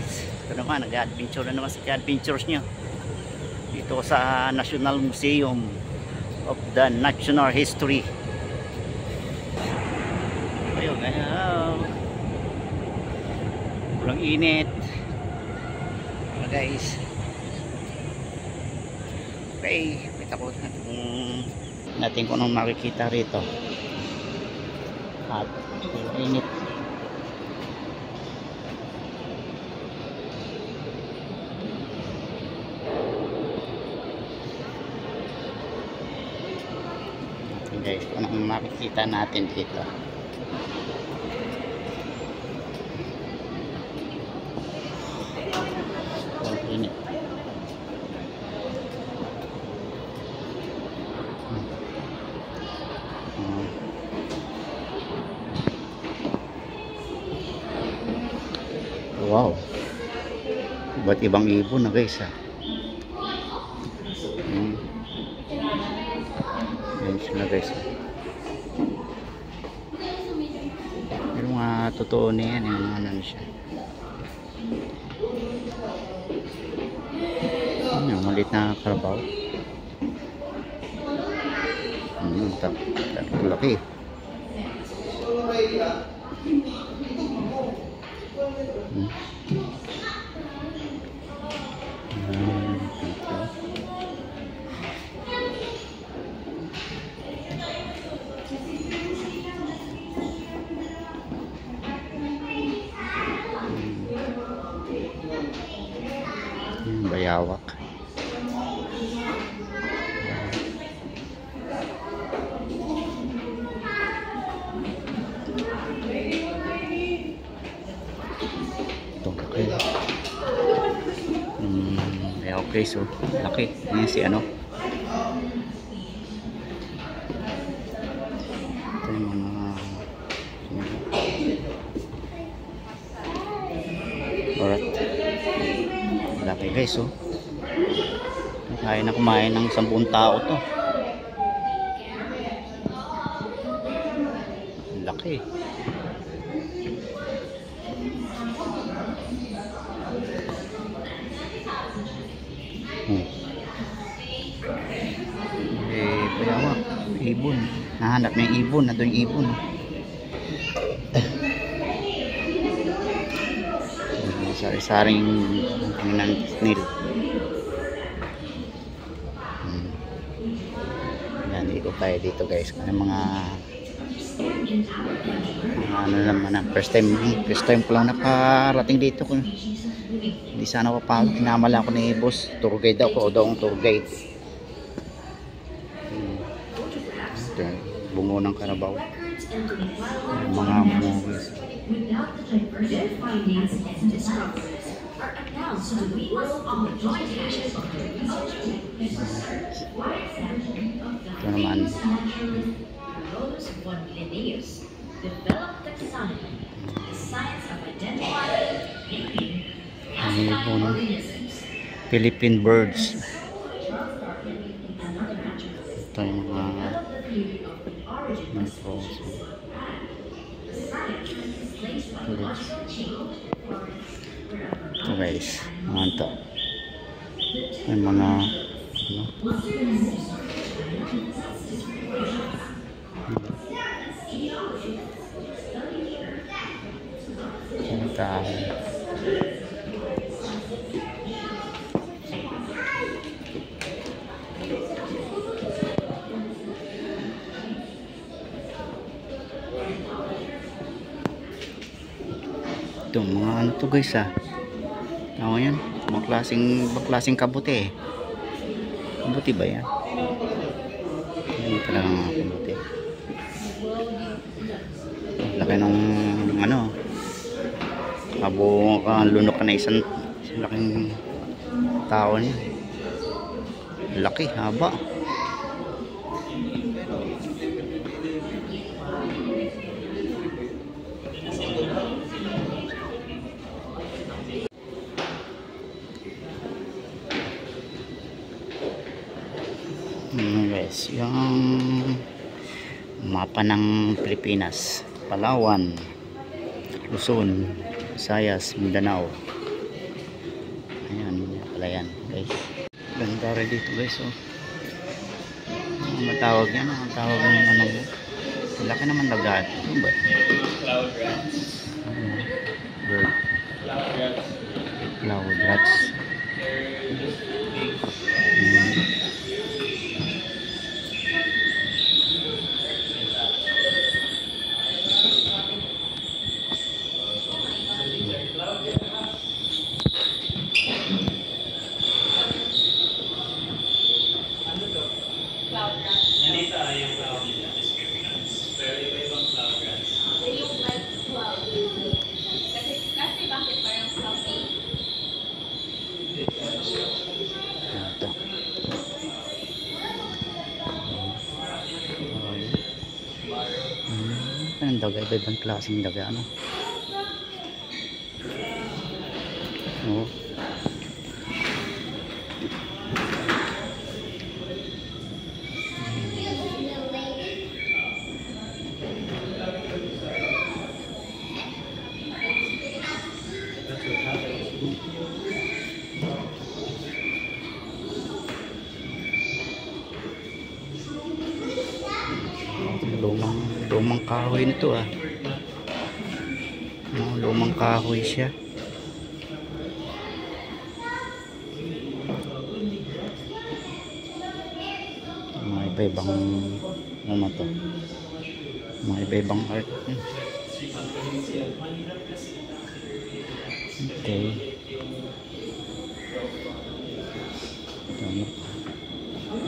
guys, ito naman, nag-adventure na naman sa adventures nyo dito sa National Museum of the National History. Ayun, walang init guys. Okay, kita ko natin kung anong makikita rito. At init. Guys, kung anong makikita natin dito. Init. Wow, ba't ibang ibon na guys ha. Yan sila guys. Pero mga totoo na yan, yung ano siya. Yung malit na karabaw. Laki. Bayawak. Okay, so laki. Ayan si ano. Ito yung mga alright. Laki guys, so kaya na kumain ng 10 tao to. Laki. Bayawak, ibon. Nahanap na yung ibon, na doon yung ibon. Sari-saring snail. Yan, ikot tayo dito guys. Mga ano naman na first time ko lang nakarating dito. Hindi sana papalo. Pinamala ko ni boss, tour guide ako o daw ang tour guide. Bungo ng karabaw. Mga movies. Ito naman. Philippine birds. Ito yung mga ito guys, ito yung mga ito mga ano to guys ha. Tama yan, mga klaseng kabuti eh. Kabuti ba yan? Yan talaga mga kabuti. Laki nung ano, lunok ka na isang laking tao niya. Laki, haba. Guys, yung mapa ng Pilipinas, Palawan, Luzon, Visayas, Mindanao. Ayan, yun pala yan guys. Ganda rin dito guys. Oh. Ano matawag yan? Ang tawag ng ano mo? Laki naman lagat. Ano ba? Cloud rats. Bird. Cloud rats. Cloud rats. They're just big. Nandito yung cloud nila descriptions. Pero iba-ibang cloud rats. Yung like cloud. Kasi bakit parang fluffy? Ito. Anong daga? Iba-ibang klaseng daga. Ano? Oo. That's what happens. Lumang kahoy nito ah. Lumang kahoy siya. Mga iba-ibang ano to? Mga iba-ibang art. Okay.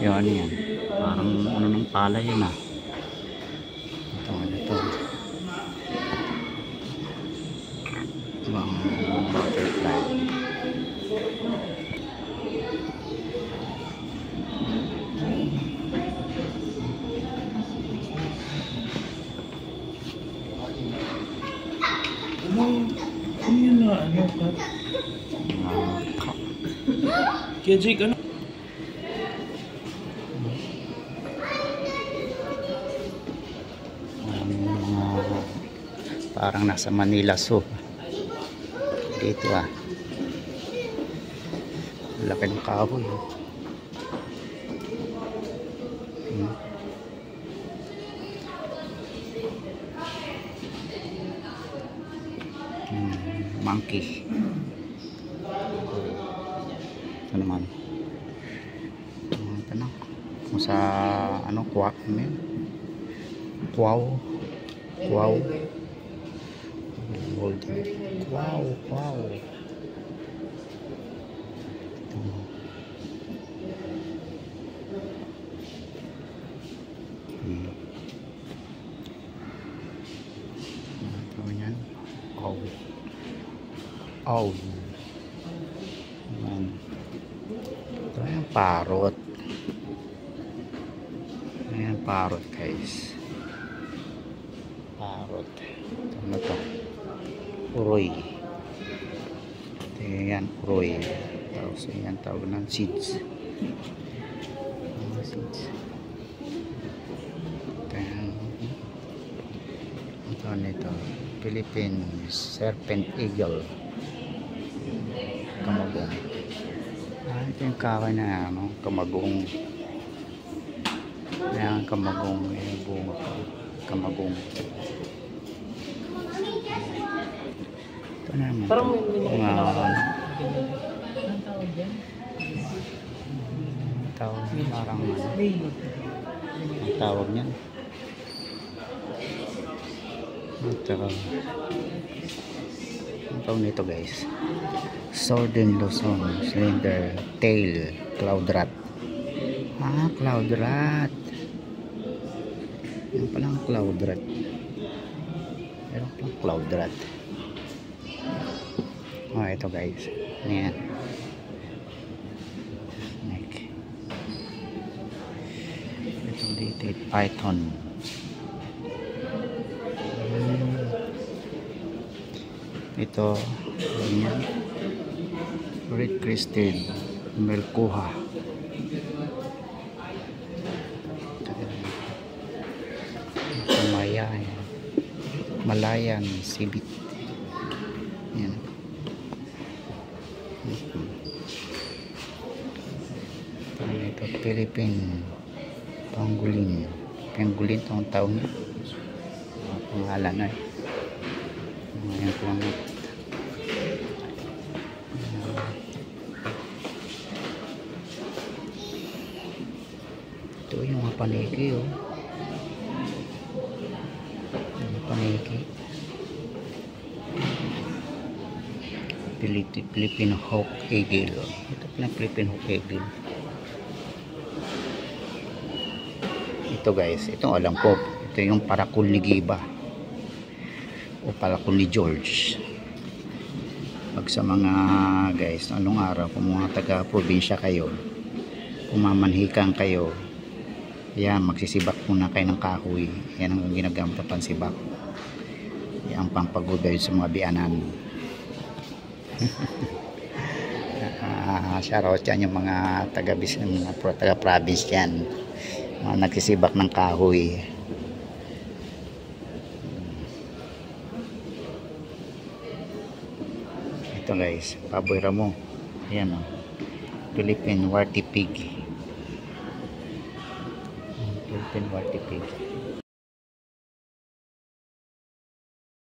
Yan yan. Parang ano ng palay yun ah. Ito. Ibang butterfly. Ano yun na ano pa? Kaya Jake, ano? Parang nasa Manila Zoo dito ah. Laki ng kahoy oh. Monkey. Ito naman ito na kung sa ano kwak wow golden wow ito yan man. Ito yung parrot. Ayan parrot guys. Parrot. Ito na to. Uroy. Ito yan uroy. Tapos yan tawag ng seeds. Seeds. Ito nito. Philippine serpent eagle. Kamagong. Ito yung kahoy na ano, kamagong. Ayan, kamagong. Ayan, bunga ko. Kamagong. Ito naman. Parang tawag parang ano. Ang tawag niyan. Ang tawag nito guys. Southern Luzon slender tail cloud rat. Cloud rat. Yan palang cloud rat. Meron palang cloud rat. Ito guys. Ayan. Snake. Ito dito python. Ito yan. Red crested melkuha. Malayang sibit. Yan. Ito, Philippine Pangolin. Pangolin itong tawag niya. Pangalan na ayan po lang. Ito yung mga paniki, oh. Mga paniki. Philippine Hawk Eagle. Ito pala Philippine Hawk Eagle. Ito guys, ito alam ko. Ito yung parakul ni Giba o parakul ni George. Pag sa mga guys, anong araw, kung mga taga-probinsya kayo, kung mamanhikan kayo, yan, magsisibak muna kayo ng kahoy. Yan ang ginagamit na pansibak. Yan ang pampagod sa mga bianan. Shoutout yan yung mga taga-province yan, mga nagsisibak ng kahoy. Ito guys, Baboy Ramo. Ayan o, Philippine Warty Pig. Philippine Warty Pig.